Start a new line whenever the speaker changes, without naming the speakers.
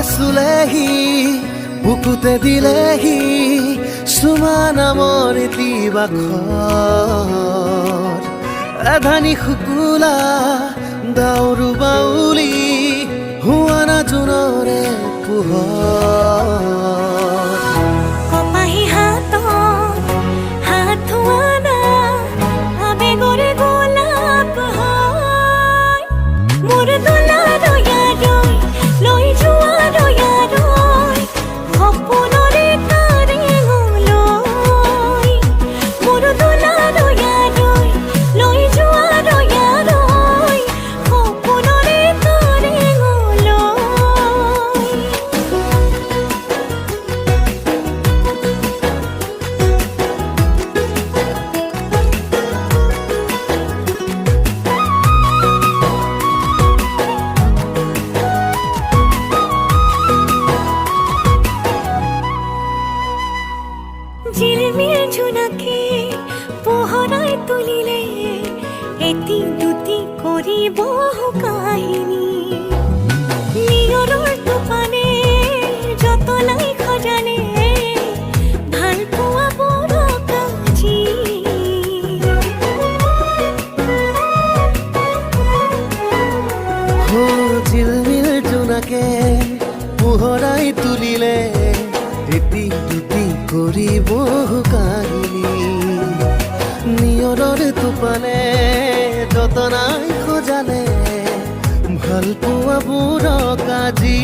চুলেহি বুকুতে দিলেহি চুমা নামৰ ইতিবাখৰ এধানি শুকুলা দাউৰু বাউলি হুৱানা জোনৰে পোহৰ
কপাহী হাত ধোৱানা আবেগৰে গোলাপ হয় মোৰ দোলা দয়ালৈ লৈ যোৱা দয়ালৈ সপোনৰে কাৰেঙলৈ মোৰ দোলা দয়ালৈ লৈ যোৱা দয়ালৈ সপোনৰে কাৰেঙলৈ ঝিলমিল জোনাকে পোহৰাই তুলিলে এটি দুটি কৰিব কাহিনী নিয়ৰৰ টোপানে যতনাই খজানে ভাল পোৱা বৰকাজি
ঝিলমিল জোনাকে পোহৰাই তুলিলে এটি দুটি কৰিব কাহিনী নিয়ৰৰ টোপানে যতনাই খজালে ভাল পোৱা বুঢ় কাজি